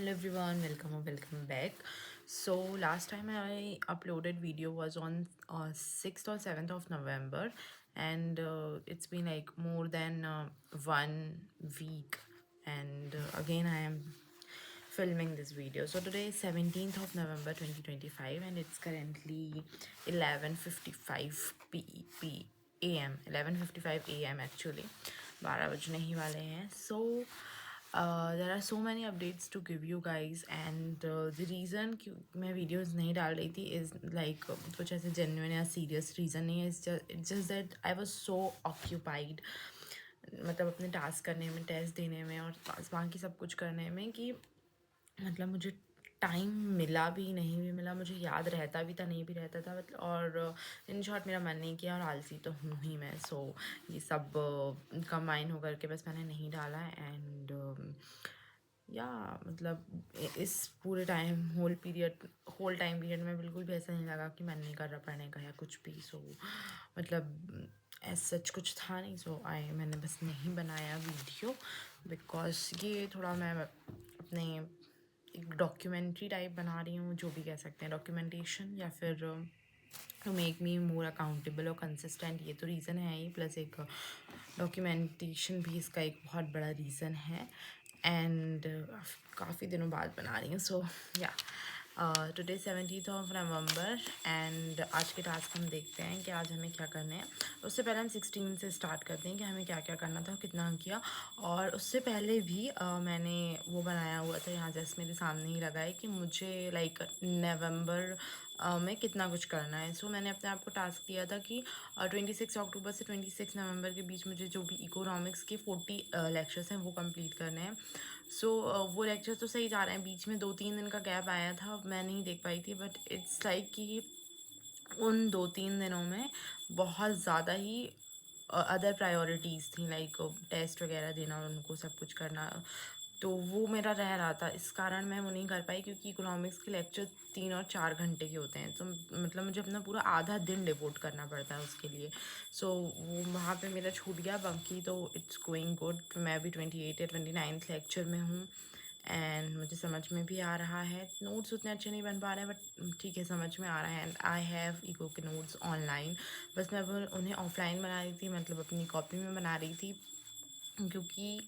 Hello everyone, welcome or welcome back. So last time I uploaded video was on 6th or 7th of November, and it's been like more than 1 week, and again I am filming this video. So today is 17th of November 2025, and it's currently 11:55 p.m. 11:55 a.m. actually, 12 बजने ही वाले हैं. So there are so many updates to give you guys, and the reason कि मैं videos नहीं डाल रही थी is like कुछ ऐसे genuine या serious reason नहीं है. It's just that I was so occupied, मतलब अपने टास्क करने में, टेस्ट देने में और बाकी सब कुछ करने में कि मतलब मुझे टाइम मिला भी नहीं भी मिला, मुझे याद रहता भी था नहीं भी रहता था, मतलब और इन शॉर्ट मेरा मन नहीं किया और आलसी तो हूँ ही मैं. सो ये सब कंबाइन होकर के बस मैंने नहीं डाला. एंड या मतलब इस पूरे टाइम होल टाइम पीरियड में बिल्कुल भी ऐसा नहीं लगा कि मन नहीं कर रहा पढ़ने का या कुछ भी. सो मतलब ऐसा सच कुछ था नहीं. सो मैंने बस नहीं बनाया वीडियो बिकॉज ये थोड़ा मैं अपने एक डॉक्यूमेंट्री टाइप बना रही हूँ, जो भी कह सकते हैं, डॉक्यूमेंटेशन या फिर to make me more accountable और कंसिस्टेंट. ये तो रीज़न है ही, प्लस एक डॉक्यूमेंटेशन भी इसका एक बहुत बड़ा रीज़न है. एंड काफ़ी दिनों बाद बना रही हूँ. सो या today 17th of November, and आज के टास्क हम देखते हैं कि आज हमें क्या करना है. उससे पहले हम 16 से स्टार्ट करते हैं कि हमें क्या क्या करना था, कितना हम किया. और उससे पहले भी मैंने वो बनाया हुआ था, यहाँ जस्ट मेरे सामने ही लगा है कि मुझे लाइक नवंबर में कितना कुछ करना है. सो मैंने अपने आप को टास्क दिया था कि 26 अक्टूबर से 26 नवंबर के बीच मुझे जो भी इकोनॉमिक्स के 40 लेक्चर्स हैं वो कंप्लीट करने हैं. सो वो लेक्चर तो सही जा रहे हैं, बीच में 2-3 दिन का गैप आया था, मैं नहीं देख पाई थी. बट इट्स लाइक कि उन 2-3 दिनों में बहुत ज़्यादा ही अदर प्रायोरिटीज़ थी, लाइक टेस्ट वगैरह देना और उनको सब कुछ करना. तो वो मेरा रह रहा था, इस कारण मैं वो नहीं कर पाई, क्योंकि इकोनॉमिक्स के लेक्चर 3 और 4 घंटे के होते हैं. तो मतलब मुझे अपना पूरा आधा दिन डिवोट करना पड़ता है उसके लिए. सो वो वहाँ पे मेरा छूट गया. बाकी तो इट्स गोइंग गुड. मैं अभी 28 या 29th लेक्चर में हूँ, एंड मुझे समझ में भी आ रहा है. नोट्स उतने अच्छे नहीं बन पा रहे हैं, बट ठीक है, समझ में आ रहा है. एंड आई हैव इको के नोट्स ऑनलाइन, बस मैं वो उन्हें ऑफलाइन बना रही थी, मतलब अपनी कॉपी में बना रही थी, क्योंकि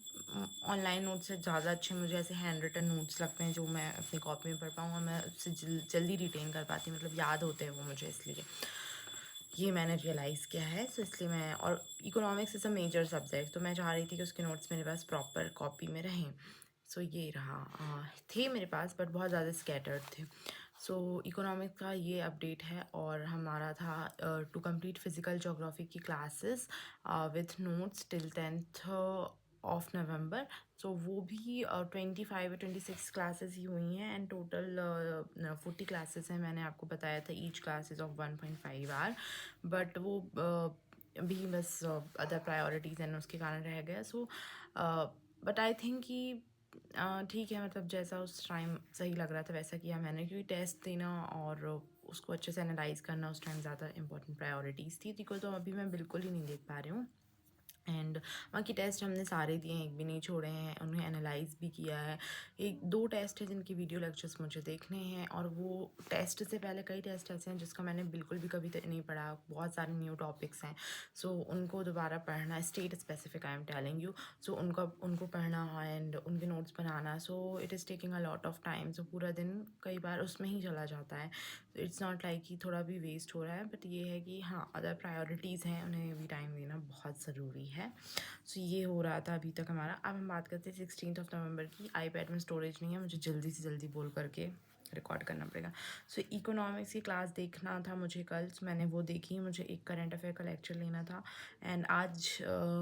ऑनलाइन नोट्स से ज़्यादा अच्छे मुझे ऐसे हैंड रिटन नोट्स लगते हैं जो मैं अपनी कॉपी में पढ़ पाऊँ और मैं उससे जल्दी रिटेन कर पाती हूँ, मतलब याद होते हैं वो मुझे. इसलिए ये मैंने रियलाइज़ किया है. सो इसलिए मैं, और economics is a major subject, तो मैं चाह रही थी कि उसके नोट्स मेरे पास प्रॉपर कॉपी में रहें. सो ये रहा. थे मेरे पास बट बहुत ज़्यादा स्कैटर्ड थे. सो इकोनॉमिक्स का ये अपडेट है. और हमारा था टू कंप्लीट फिज़िकल जोग्राफी की classes with notes till 10th of November. सो वो भी 25 या 26 क्लासेस ही हुई हैं, एंड टोटल 40 क्लासेस हैं. मैंने आपको बताया था each classes of 1.5 hour, but वो भी बस अदर प्रायोरिटीज़ हैं उसके कारण रह गया. सो बट आई थिंक कि ठीक है, मतलब जैसा उस टाइम सही लग रहा था वैसा किया मैंने, क्योंकि टेस्ट देना और उसको अच्छे से एनालाइज़ करना उस टाइम ज़्यादा इंपॉर्टेंट प्रायोरिटीज़ थी. तो अभी मैं बिल्कुल ही नहीं देख पा रही हूँ. एंड बाकी टेस्ट हमने सारे दिए हैं, एक भी नहीं छोड़े हैं, उन्हें एनालाइज भी किया है. 1-2 टेस्ट है जिनकी वीडियो लेक्चर्स मुझे देखने हैं, और वो टेस्ट से पहले कई टेस्ट ऐसे हैं जिसका मैंने बिल्कुल भी कभी नहीं पढ़ा. बहुत सारे न्यू टॉपिक्स हैं. सो उनको दोबारा पढ़ना, state specific I am telling you. So उनको पढ़ना एंड उनके नोट्स बनाना. So it is taking a lot of time. सो पूरा दिन कई बार उसमें ही चला जाता है. इट्स नॉट लाइक कि थोड़ा भी वेस्ट हो रहा है, बट ये है कि हाँ, अदर प्रायोरिटीज़ हैं, उन्हें भी टाइम देना बहुत ज़रूरी है. सो ये हो रहा था अभी तक हमारा. अब हम बात करते हैं 16th ऑफ नवंबर की. आईपैड में स्टोरेज नहीं है, मुझे जल्दी से जल्दी बोल करके रिकॉर्ड करना पड़ेगा. सो इकोनॉमिक्स की क्लास देखना था मुझे कल. So मैंने वो देखी. मुझे एक करंट अफेयर का लेक्चर लेना था, एंड आज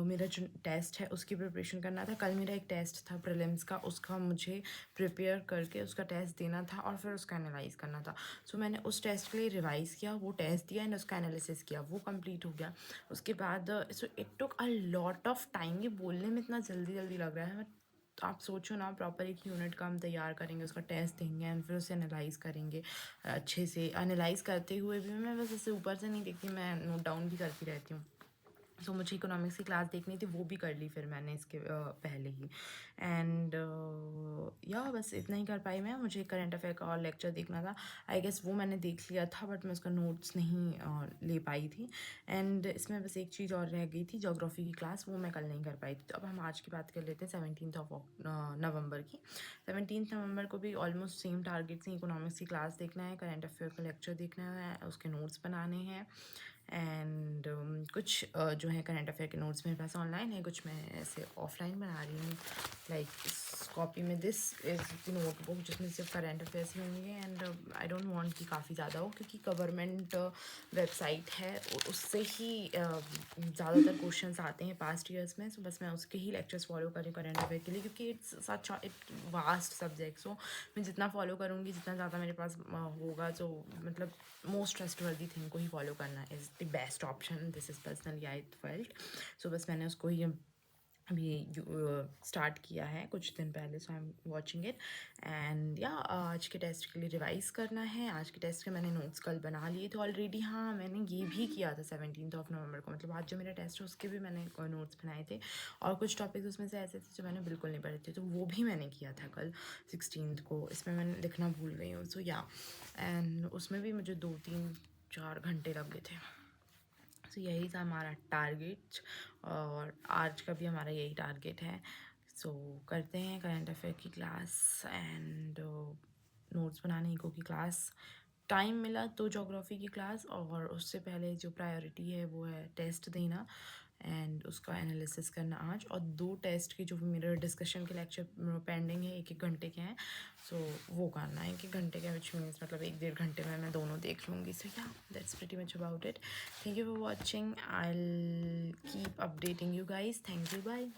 मेरा जो टेस्ट है उसकी प्रिपरेशन करना था. कल मेरा एक टेस्ट था प्रीलिम्स का, उसका मुझे प्रिपेयर करके उसका टेस्ट देना था और फिर उसका एनालाइज करना था. सो मैंने उस टेस्ट के लिए रिवाइज़ किया, वो टेस्ट दिया एंड उसका एनालिसिस किया, वो कंप्लीट हो गया. उसके बाद so it took a lot of time. ये बोलने में इतना जल्दी जल्दी लग रहा है, तो आप सोचो ना, प्रॉपर एक यूनिट का हम तैयार करेंगे, उसका टेस्ट देंगे एंड फिर उसे एनालाइज करेंगे. अच्छे से एनालाइज करते हुए भी मैं बस ऐसे ऊपर से नहीं देखती, मैं नोट डाउन भी करती रहती हूँ. सो मुझे इकोनॉमिक्स की क्लास देखनी थी, वो भी कर ली फिर मैंने इसके पहले ही। एंड या बस इतना ही कर पाई मैं। मुझे करंट अफेयर का और लेक्चर देखना था, आई गेस वो मैंने देख लिया था, बट मैं उसका नोट्स नहीं ले पाई थी। एंड इसमें बस एक चीज़ और रह गई थी, जोग्राफी की क्लास, वो मैं कल नहीं कर पाई थी। तो अब हम आज की बात कर लेते हैं 17 नवंबर की। 17 नवंबर को भी ऑलमोस्ट सेम टारगेट्स हैं। इकोनॉमिक्स की क्लास देखना है, करंट अफेयर का लेक्चर देखना है, उसके नोट्स बनाने हैं। एंड कुछ जो है करंट अफेयर के नोट्स मेरे पास ऑनलाइन है, कुछ मैं ऐसे ऑफलाइन बना रही हूँ। लाइक इस कॉपी में दिस इज़ द नोटबुक जिसमें सिर्फ करंट अफेयर्स ही होंगे। एंड आई डोंट वांट कि काफ़ी ज़्यादा हो, क्योंकि गवर्नमेंट वेबसाइट है, उससे ही ज़्यादातर क्वेश्चंस आते हैं पास्ट ईयर्स में। सो बस मैं उसके ही लेक्चर्स फॉलो कर रही हूँ करंट अफेयर के लिए, क्योंकि it's such it vast subject. So मैं जितना फॉलो करूँगी, जितना ज़्यादा मेरे पास होगा, तो मतलब मोस्ट ट्रस्टवर्दी थिंग को ही फॉलो करना is the best option. This is personally I felt. So बस मैंने उसको ही अभी स्टार्ट किया है कुछ दिन पहले। So I am watching it. And या आज के टेस्ट के लिए रिवाइज करना है। आज के टेस्ट के मैंने नोट्स कल बना लिए थे ऑलरेडी। हाँ, मैंने ये भी किया था 17 नवंबर को, मतलब आज जो मेरा टेस्ट है उसके भी मैंने नोट्स बनाए थे। और कुछ टॉपिक्स उसमें से ऐसे थे जो मैंने बिल्कुल नहीं पढ़े थे, तो वो भी मैंने किया था कल 16 को। इसमें मैंने लिखना भूल गई हूँ। सो या एंड उसमें भी मुझे 2-3-4 घंटे लग गए थे। सो यही था हमारा टारगेट, और आज का भी हमारा यही टारगेट है। सो करते हैं करंट अफेयर की क्लास एंड नोट्स बनाने इको की क्लास। टाइम मिला तो जोग्राफ़ी की क्लास, और उससे पहले जो प्रायोरिटी है वो है टेस्ट देना एंड उसका एनालिसिस करना आज। और 2 टेस्ट की जो मेरे डिस्कशन के लेक्चर पेंडिंग है, 1-1 घंटे के हैं, सो वो करना है 1-1 घंटे के, विच मीन्स मतलब 1-1.5 घंटे में मैं दोनों देख लूँगी। So yeah that's pretty much about it. Thank you for watching. I will keep updating you guys. Thank you, bye.